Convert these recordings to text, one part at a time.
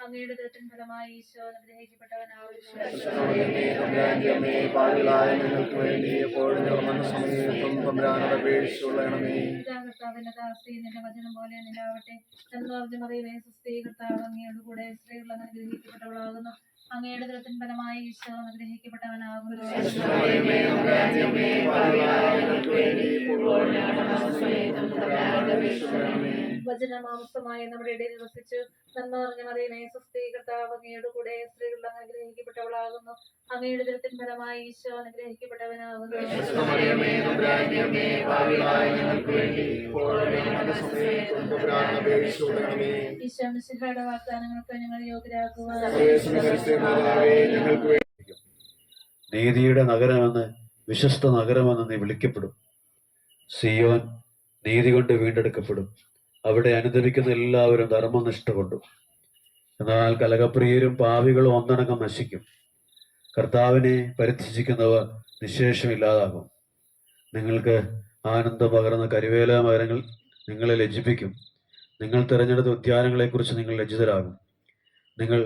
അങ്ങയുടെ ദൃത്തിൻ ഫലമായി ഈശോ അനുഗ്രഹിക്കപ്പെട്ടവനാകുന്നു. നിന്റെ വചനം പോലെ നിലാവട്ടെ. മറിയമേ സുസ്ഥീ, കർത്താവ് അങ്ങയുടെ കൂടെ സ്ത്രീകൾ അനുഗ്രഹിക്കപ്പെട്ടവളാകുന്നു. അങ്ങയുടെ ദൃത്തിൻ ഫലമായി ഈശോ അനുഗ്രഹിക്കപ്പെട്ടവനാകുന്നു. വചനമാംസമായി നമ്മുടെ ഇടയിൽ വസിച്ചു. നന്മ നിറഞ്ഞ മറിയമേ സുസ്ഥീ, കർത്താവ് അങ്ങയുടെ കൂടെ സ്ത്രീകൾ അനുഗ്രഹിക്കപ്പെട്ടവളാകുന്നു. അങ്ങയുടെ ദൃത്തിൻ ഫലമായി ഈശോ അനുഗ്രഹിക്കപ്പെട്ടവനാകുന്നു. ഈശോ മിശിഹായുടെ വാഗ്ദാനങ്ങൾക്ക് ഞങ്ങൾ യോഗ്യരാകുക. നീതിയുടെ നഗരമെന്ന്, വിശ്വസ്ത നഗരമെന്ന് നീ വിളിക്കപ്പെടും. സിയോൻ നീതി കൊണ്ട് വീണ്ടെടുക്കപ്പെടും. അവിടെ അനുദപിക്കുന്ന എല്ലാവരും ധർമ്മനിഷ്ഠ കൊണ്ടും. എന്നാൽ കലഹപ്രിയരും പാപികളും ഒന്നടങ്കം നശിക്കും. കർത്താവിനെ പരിത്യജിക്കുന്നവർ നിശേഷമില്ലാതാകും. നിങ്ങൾക്ക് ആനന്ദം പകർന്ന കരുവേല മരങ്ങൾ നിങ്ങളെ ലജ്ജിപ്പിക്കും. നിങ്ങൾ തിരഞ്ഞെടുത്ത ഉദ്യാനങ്ങളെക്കുറിച്ച് നിങ്ങൾ ലജ്ജിതരാകും. നിങ്ങൾ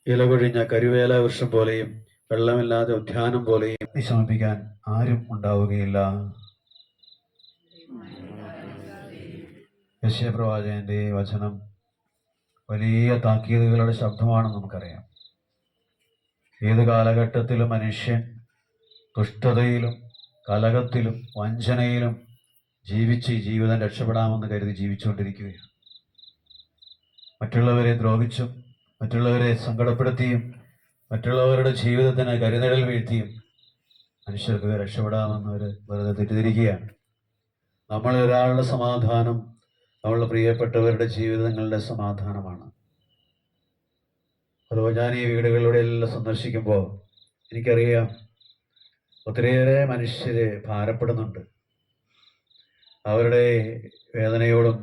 ഇലകൊഴിഞ്ഞ കരുവേല വൃക്ഷം പോലെയും വെള്ളമില്ലാതെ ഉദ്യാനം പോലെയും വിഷമിപ്പിക്കാൻ ആരും ഉണ്ടാവുകയില്ല. യെശയ്യാപ്രവാചകന്റെ വചനം വലിയ താക്കീതുകളുടെ ശബ്ദമാണെന്ന് നമുക്കറിയാം. ഏത് കാലഘട്ടത്തിലും മനുഷ്യൻ ദുഷ്ടതയിലും കലഹത്തിലും വഞ്ചനയിലും ജീവിച്ച് ജീവിതം രക്ഷപ്പെടാമെന്ന് കരുതി ജീവിച്ചുകൊണ്ടിരിക്കുകയാണ്. മറ്റുള്ളവരെ ദ്രോഹിച്ചും മറ്റുള്ളവരെ സങ്കടപ്പെടുത്തിയും മറ്റുള്ളവരുടെ ജീവിതത്തിന് കരുനിഴൽ വീഴ്ത്തിയും മനുഷ്യർക്ക് രക്ഷപ്പെടാമെന്ന് അവർ വെറുതെ തെറ്റിദ്ധരിക്കുകയാണ്. നമ്മളൊരാളുടെ സമാധാനം നമ്മളുടെ പ്രിയപ്പെട്ടവരുടെ ജീവിതങ്ങളുടെ സമാധാനമാണ്. അതുപോലെ ഞാൻ ഈ വീടുകളിലൂടെ എല്ലാം സന്ദർശിക്കുമ്പോൾ എനിക്കറിയാം ഒത്തിരിയേറെ മനുഷ്യർ ഭാരപ്പെടുന്നുണ്ട്. അവരുടെ വേദനയോടും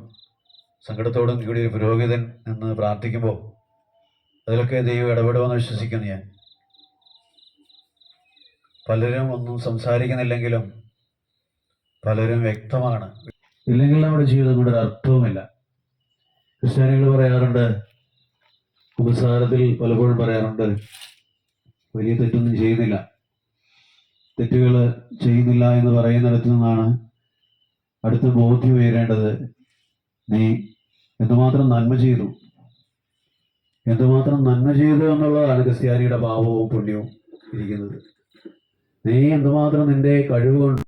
സങ്കടത്തോടും കൂടി ഒരു പുരോഹിതൻ എന്ന് പ്രാർത്ഥിക്കുമ്പോൾ അതിലൊക്കെ ദൈവം ഇടപെടുമെന്ന് വിശ്വസിക്കുന്നു ഞാൻ. പലരും ഒന്നും സംസാരിക്കുന്നില്ലെങ്കിലും പലരും വ്യക്തമാണ്. ഇല്ലെങ്കിൽ നമ്മുടെ ജീവിതം കൊണ്ട് ഒരു അർത്ഥവുമില്ല. ക്രിസ്ത്യാനികൾ പറയാറുണ്ട്, കുമ്പസാരത്തിൽ പലപ്പോഴും പറയാറുണ്ട്, വലിയ തെറ്റൊന്നും ചെയ്യുന്നില്ല. തെറ്റുകൾ ചെയ്യുന്നില്ല എന്ന് പറയുന്നിടത്തു നിന്നാണ് അടുത്ത ബോധ്യം ഉയരേണ്ടത്. നീ എന്തുമാത്രം നന്മ ചെയ്തു എന്നുള്ളതാണ് ക്രിസ്ത്യാനിയുടെ പാപവും പുണ്യവും ഇരിക്കുന്നത്. നീ എന്തുമാത്രം നിന്റെ കഴിവ് കൊണ്ട്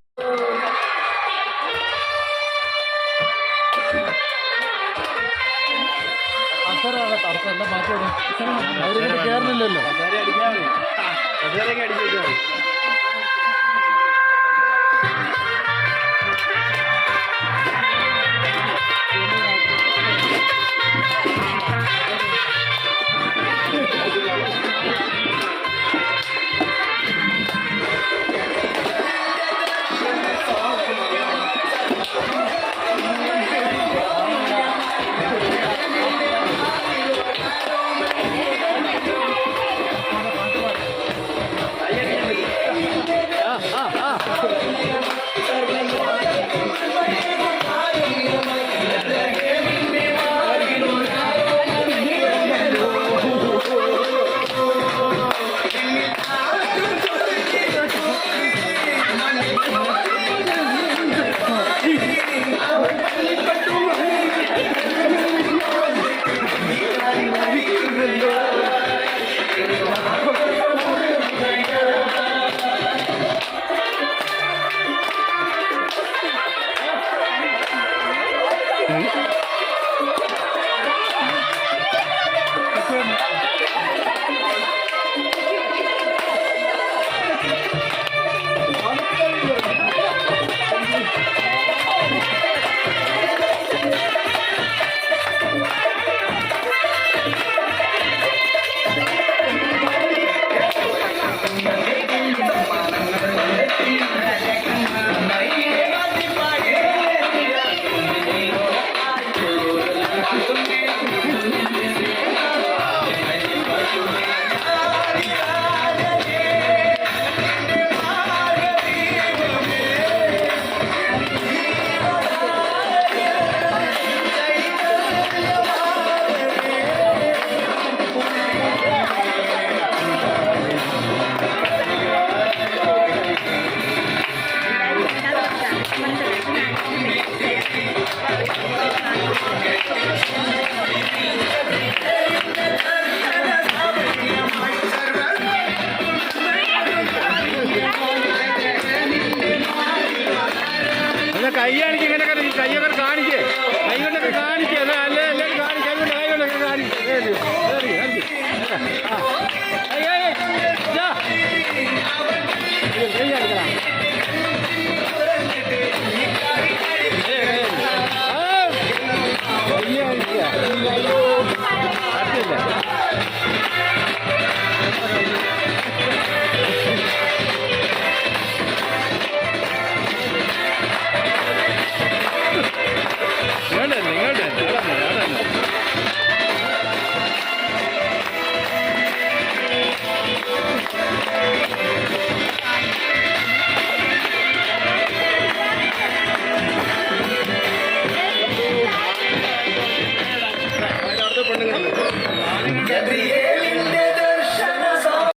കേറുന്നില്ലല്ലോ. ഏയ്, ഏയ്,